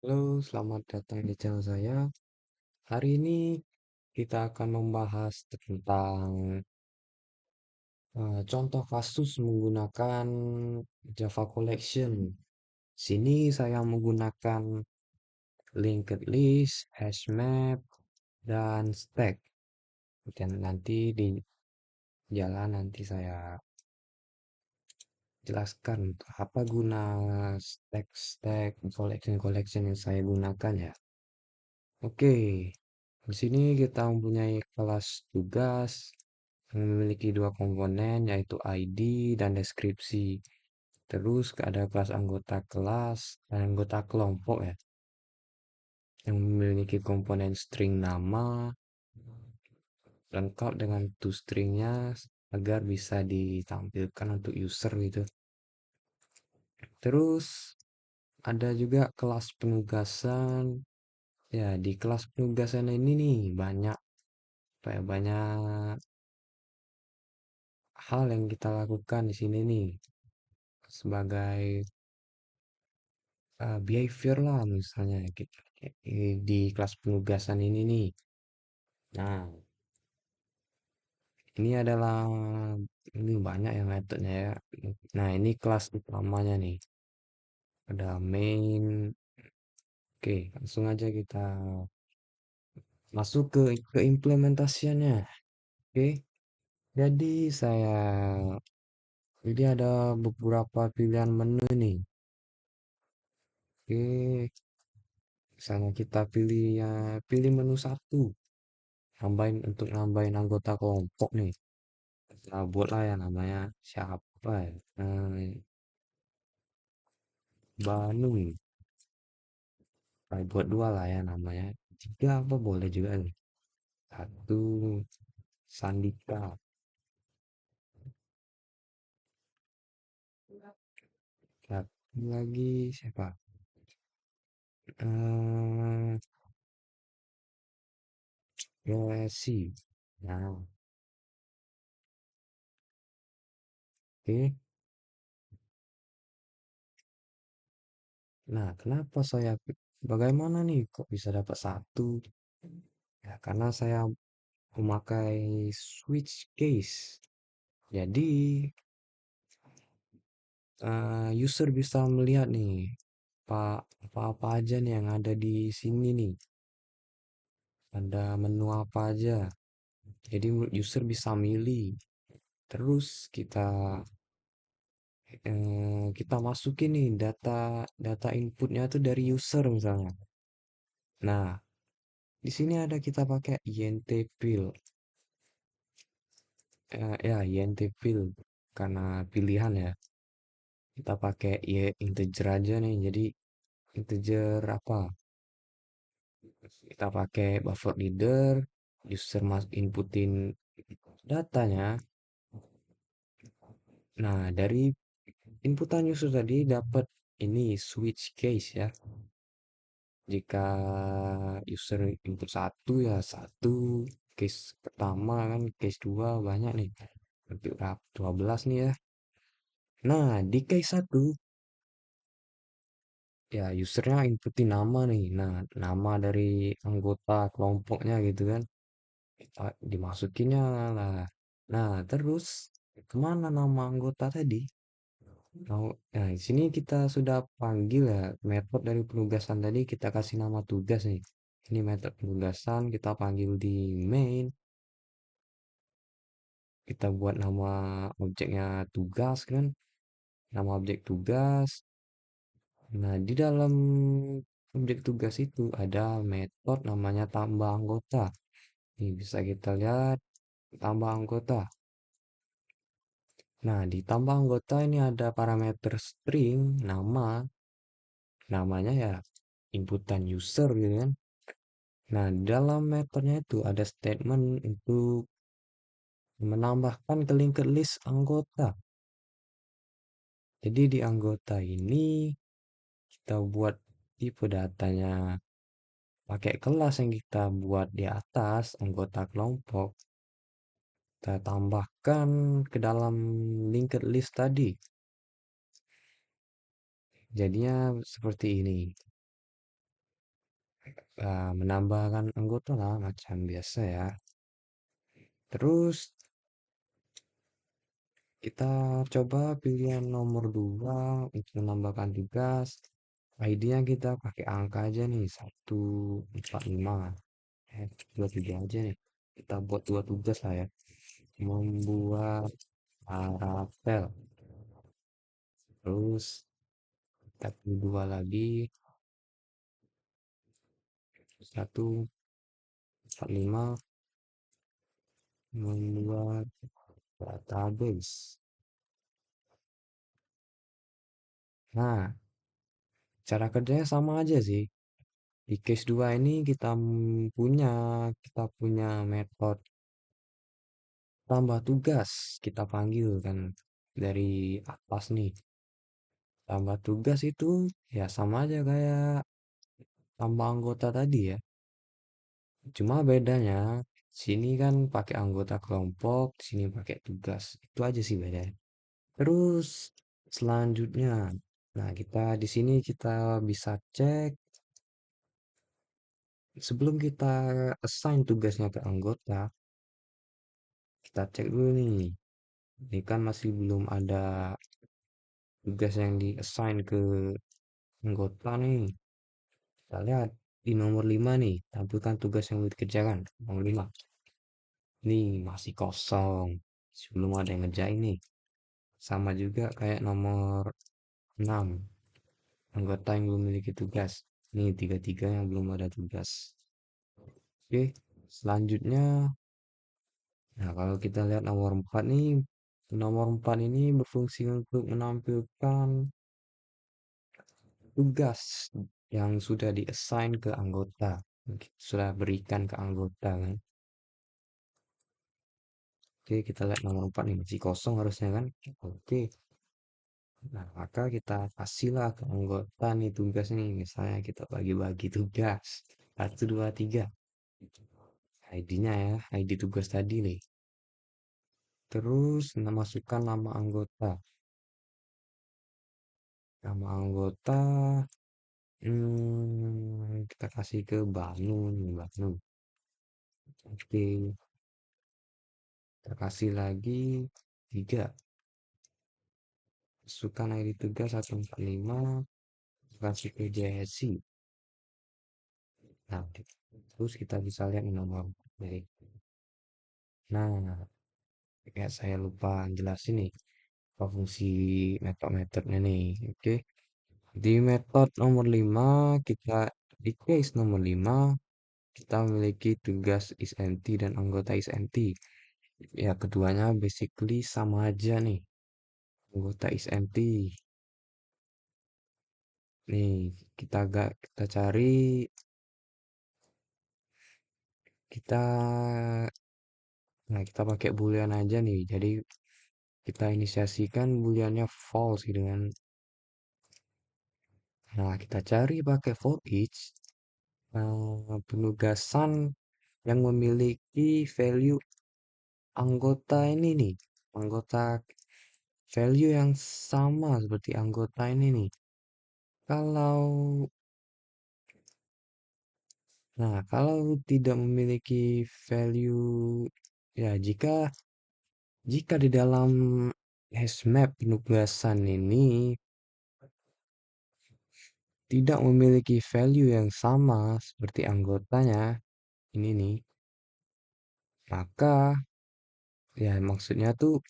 Halo, selamat datang di channel saya. Hari ini kita akan membahas tentang contoh kasus menggunakan Java Collection. Sini saya menggunakan linked list, hash map, dan stack. Dan nanti di jalan nanti saya jelaskan untuk apa guna stack collection yang saya gunakan ya. Oke, di sini kita mempunyai kelas tugas yang memiliki dua komponen yaitu ID dan deskripsi. Terus ada kelas anggota kelas dan anggota kelompok ya, yang memiliki komponen string nama lengkap dengan toStringnya agar bisa ditampilkan untuk user gitu. Terus ada juga kelas penugasan. Ya, di kelas penugasan ini nih banyak hal yang kita lakukan di sini nih sebagai behavior lah misalnya kita di kelas penugasan ini nih. Nah, ini adalah ini banyak yang metodenya ya. Nah, ini kelas utamanya nih. Ada main. Oke, langsung aja kita masuk ke implementasiannya. Oke. Jadi jadi ada beberapa pilihan menu nih. Oke, misalnya kita pilih menu satu, nambahin anggota kelompok nih. Kita buatlah ya namanya siapa ya? Bandung. Buat dua lah ya namanya. Tiga apa boleh juga nih. Satu Sandika. Satu lagi siapa? Eh, Resi. Nah, oke. Nah, kenapa bagaimana nih kok bisa dapat satu? Ya, karena saya memakai switch case. Jadi, user bisa melihat nih, apa-apa aja nih yang ada di sini nih. Ada menu apa aja. Jadi user bisa milih. Terus kita masukin nih data inputnya tuh dari user misalnya. Nah, di sini ada kita pakai INT-fill. Ya, INT-fill karena pilihan ya. Kita pakai ya integer aja nih. Jadi integer apa? Kita pakai buffer leader, user mas inputin datanya. Nah, dari inputan user tadi dapat ini switch case ya. Jika user input satu ya satu, case pertama kan, case dua banyak nih. Lebih berapa? 12 nih ya. Nah, di case satu ya usernya inputin nama nih. Nah, nama dari anggota kelompoknya gitu kan. Kita dimasukinnya lah. Nah, terus kemana nama anggota tadi? Nah, di sini kita sudah panggil ya metode dari penugasan tadi kita kasih nama tugas nih. Ini metode penugasan kita panggil di main. Kita buat nama objeknya tugas kan. Nama objek tugas. Nah, di dalam objek tugas itu ada metode namanya tambah anggota. Ini bisa kita lihat tambah anggota. Nah, di tambah anggota ini ada parameter string nama. Namanya ya inputan user gitu kan. Nah, dalam metodenya itu ada statement untuk menambahkan ke linked list anggota. Jadi di anggota ini kita buat tipe datanya pakai kelas yang kita buat di atas anggota kelompok. Kita tambahkan ke dalam linked list tadi. Jadinya seperti ini. menambahkan anggota lah macam biasa ya. Terus kita coba pilihan nomor 2 untuk menambahkan tugas. ID-nya kita pakai angka aja nih, 145. 23 aja nih. Kita buat dua tugas lah ya. Membuat paralel. Terus kita pilih dua lagi, 145 membuat database. Nah, cara kerjanya sama aja sih. Di case 2 ini kita punya metode tambah tugas. Kita panggil kan dari atas nih. Tambah tugas itu ya sama aja kayak tambah anggota tadi ya. Cuma bedanya sini kan pakai anggota kelompok, sini pakai tugas. Itu aja sih bedanya. Terus selanjutnya, nah di sini kita bisa cek sebelum kita assign tugasnya ke anggota, kita cek dulu nih. Ini kan masih belum ada tugas yang di assign ke anggota nih. Kita lihat di nomor 5 nih, tampilkan tugas yang dikerjakan. Nomor 5. Nih masih kosong. Sebelum ada yang ngerjain nih. Sama juga kayak nomor 6. Anggota yang belum memiliki tugas. Nih tiga-tiga yang belum ada tugas. Oke, selanjutnya. Nah, kalau kita lihat nomor 4 ini berfungsi untuk menampilkan tugas yang sudah di-assign ke anggota. Sudah berikan ke anggota kan. Oke, kita lihat nomor 4 nih masih kosong harusnya kan. Oke. Nah, maka kita kasihlah ke anggota nih tugas nih. Misalnya kita bagi-bagi tugas. 1, 2, 3. ID-nya ya, ID tugas tadi nih. Terus masukkan nama anggota. Nama anggota kita kasih ke Banu nih, Banu. Oke, kita kasih lagi 3. Masukkan ID tugas 145. Kasih ke Jesse. Nah, terus kita bisa lihat nomor dari. Nah, kayak saya lupa jelasin nih apa fungsi metode-metodenya nih. Oke. Di metode nomor 5 kita di case nomor 5 kita memiliki tugas is empty dan anggota is empty. Ya, keduanya basically sama aja nih. Anggota is empty. Nih, kita cari kita kita pakai boolean aja nih. Jadi kita inisiasikan booleannya false gitu kan. Nah, kita cari pakai for each penugasan yang memiliki value anggota ini nih. Anggota value yang sama seperti anggota ini nih. Kalau kalau tidak memiliki value ya jika di dalam hash map penugasan ini tidak memiliki value yang sama seperti anggotanya ini nih, maka ya maksudnya tuh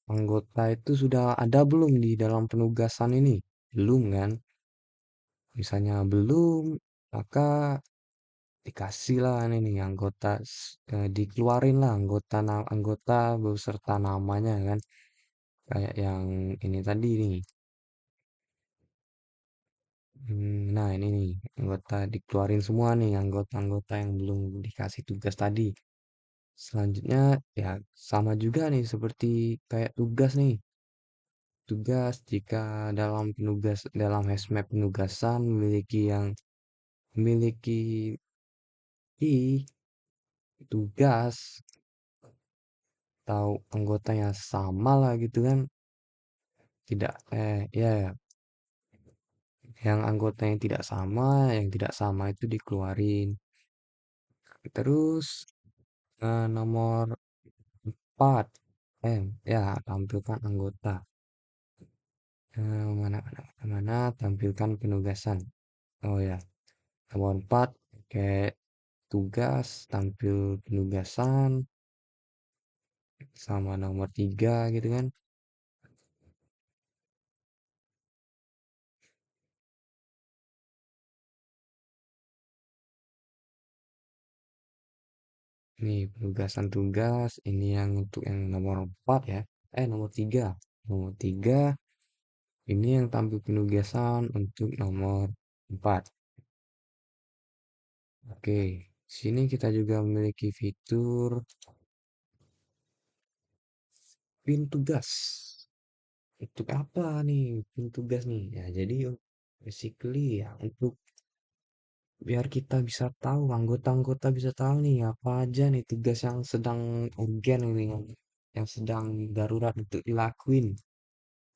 anggota itu sudah ada belum di dalam penugasan ini? Belum kan? Misalnya belum, maka dikasih lah ini nih anggota dikeluarin lah anggota beserta namanya kan kayak yang ini tadi nih. Nah ini nih anggota dikeluarin semua nih anggota-anggota yang belum dikasih tugas tadi. Selanjutnya ya sama juga nih seperti kayak tugas nih. Tugas jika dalam hazmat penugasan memiliki i tugas atau anggotanya sama lah gitu kan. Tidak ya Yang anggota yang tidak sama itu dikeluarin. Terus nomor 4, ya tampilkan anggota. Mana mana mana tampilkan penugasan. Oh ya, nomor 4 kayak tugas, tampil penugasan, sama nomor 3 gitu kan. Nih, penugasan tugas, ini yang untuk yang nomor 4 ya. Nomor 3. Nomor 3, ini yang tampil penugasan untuk nomor 4. Oke, sini kita juga memiliki fitur pin tugas. Untuk apa nih pin tugas nih? Ya, jadi basically ya untuk biar kita bisa tahu, anggota-anggota bisa tahu nih apa aja nih tugas yang sedang urgen ini, yang sedang darurat untuk dilakuin,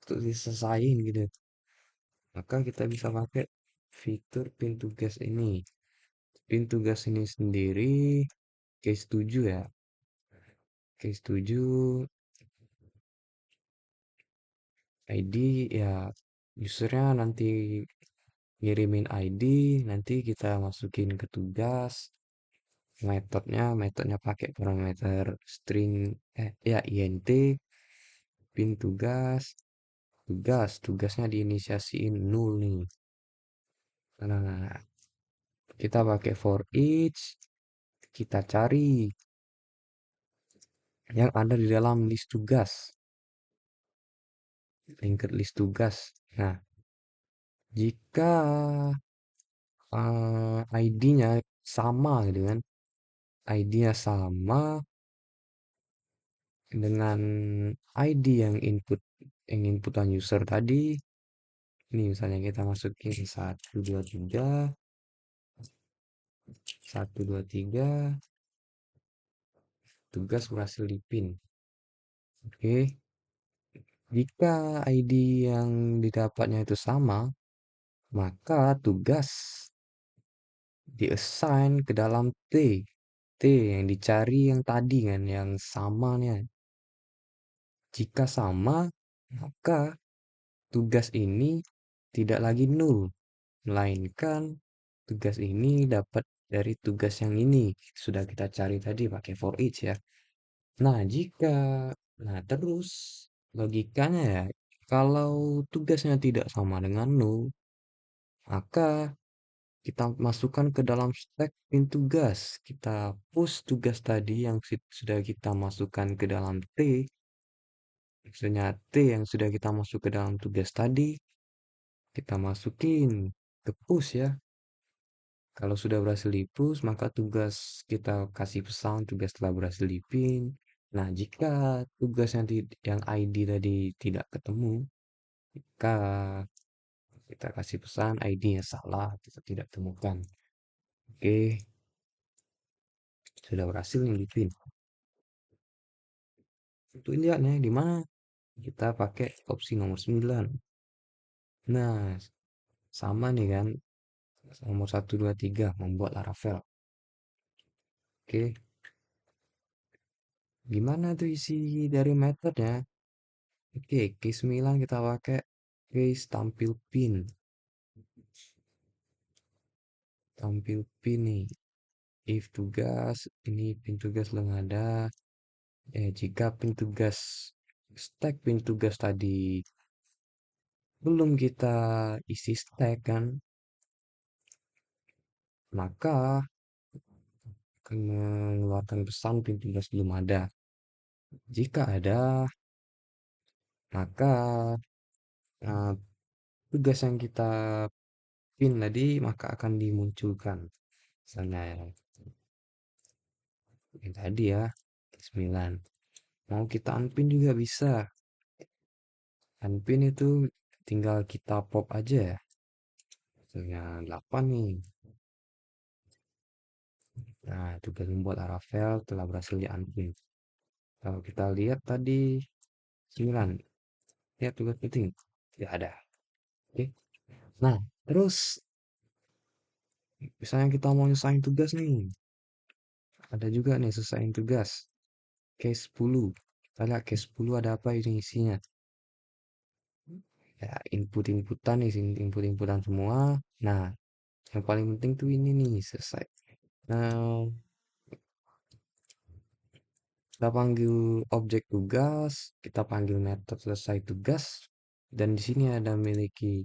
untuk diselesain gitu. Maka kita bisa pakai fitur pin tugas ini. Pin tugas ini sendiri case 7 ya. Case 7 ID ya, usernya nanti ngirimin ID, nanti kita masukin ke tugas. Metodenya pakai parameter string ya int pin tugasnya diinisiasiin null nih. Nah, kita pakai for each, kita cari yang ada di dalam list tugas, linked list tugas. Nah, jika ID-nya sama gitu kan, ID-nya sama dengan ID yang inputan user tadi. Ini misalnya kita masukin 123 tugas berhasil dipin. Oke, jika ID yang didapatnya itu sama, maka tugas diassign ke dalam T yang dicari yang tadi kan, yang samanya. Jika sama, maka tugas ini tidak lagi null, melainkan tugas ini dapat dari tugas yang ini. Sudah kita cari tadi pakai for each ya. Nah, nah terus logikanya ya, kalau tugasnya tidak sama dengan null, maka kita masukkan ke dalam stack pin tugas. Kita push tugas tadi yang sudah kita masukkan ke dalam maksudnya T yang sudah kita masuk ke dalam tugas tadi, kita masukin ke push ya. Kalau sudah berhasil di-push, maka tugas kita kasih pesan tugas telah berhasil dipin. Nah, jika tugas yang ID tadi tidak ketemu, maka kita kasih pesan ID-nya salah, kita tidak temukan. Oke, sudah berhasil nih dipin. Untuk lihatnya di mana? Kita pakai opsi nomor 9. Nah, sama nih kan, nomor 1, 2, 3, membuat Laravel. Oke, gimana tuh isi dari metodenya? Oke, case 9 kita pakai case tampil pin. Tampil pin nih. If tugas, ini pin tugas belum ada. Jika pin tugas, stack pin tugas tadi belum kita isi stack kan, maka akan mengeluarkan pesan pin tugas belum ada. Jika ada, maka uh, tugas yang kita pin tadi maka akan dimunculkan. Misalnya yang tadi ya, 9. Mau kita unpin juga bisa. Unpin itu tinggal kita pop aja ya. Misalnya 8 nih. Nah, tugas membuat Laravel telah berhasil di unpin. Kalau kita lihat tadi 9. Lihat tugas penting. Tidak ada. Oke. Nah, Terus, misalnya kita mau nyelesain tugas nih, ada juga nih selesaiin tugas. Case 10. Kita lihat case 10 ada apa ini isinya. Ya, input-inputan nih, input-inputan semua. Nah, yang paling penting tuh ini nih, selesai. Nah, kita panggil objek tugas, kita panggil metode selesai tugas, dan di sini ada memiliki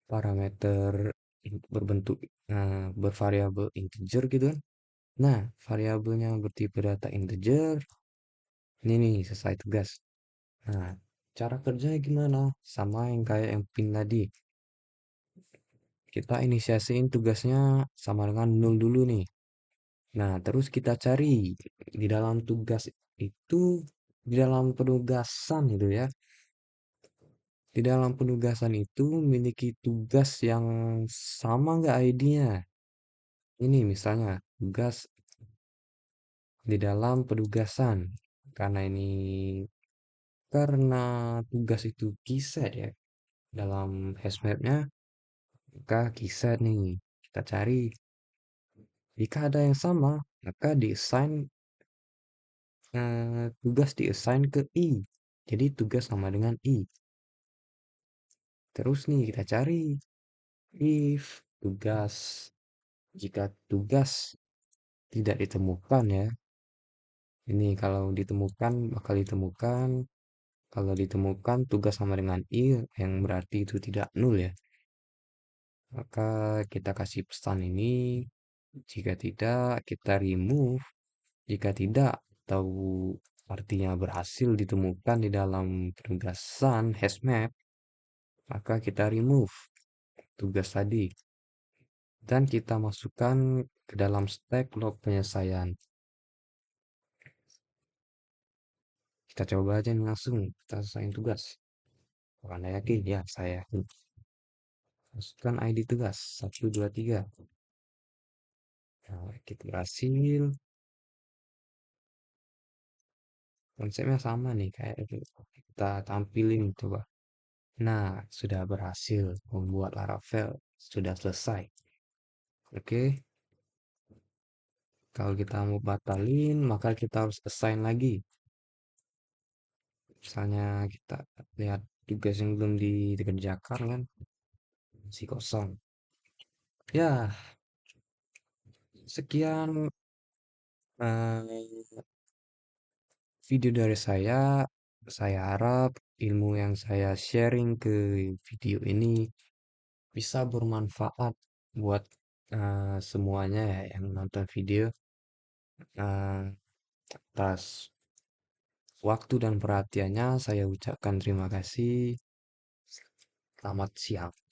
parameter berbentuk bervariabel integer gitu kan. Nah, variabelnya bertipe data integer. Ini nih selesai tugas. Nah, cara kerjanya gimana? Sama yang kayak yang pin tadi. Kita inisiasiin tugasnya sama dengan nol dulu nih. Nah, terus kita cari di dalam tugas itu, di dalam penugasan itu ya. Di dalam penugasan itu memiliki tugas yang sama nggak ID-nya? Ini misalnya tugas di dalam penugasan. Karena tugas itu keyset ya dalam hashmapnya, maka keyset nih kita cari. Jika ada yang sama, maka tugas diassign ke i. Jadi tugas sama dengan i. Terus nih kita cari if tugas jika tugas tidak ditemukan ya. Ini kalau ditemukan bakal ditemukan. Kalau ditemukan tugas sama dengan i yang berarti itu tidak nol ya. Maka kita kasih pesan ini. Jika tidak, kita remove. Jika tidak, atau artinya berhasil ditemukan di dalam penugasan hashmap, maka kita remove tugas tadi. Dan kita masukkan ke dalam stack log penyelesaian. Kita coba aja nih langsung, kita selesaiin tugas. Kalau Anda yakin? Ya, saya yakin. Masukkan ID tugas, 1, 2, 3. Nah, kita berhasil. Konsepnya sama nih, kayak itu. Kita tampilin coba. Nah, sudah berhasil membuat Laravel. Sudah selesai. Oke, kalau kita mau batalin, maka kita harus assign lagi. Misalnya kita lihat tugas yang belum dikerjakan kan, masih kosong. Ya, sekian eh, video dari saya. Saya harap ilmu yang saya sharing ke video ini bisa bermanfaat buat semuanya ya yang nonton video. Eh, Atas waktu dan perhatiannya, saya ucapkan terima kasih. Selamat siang.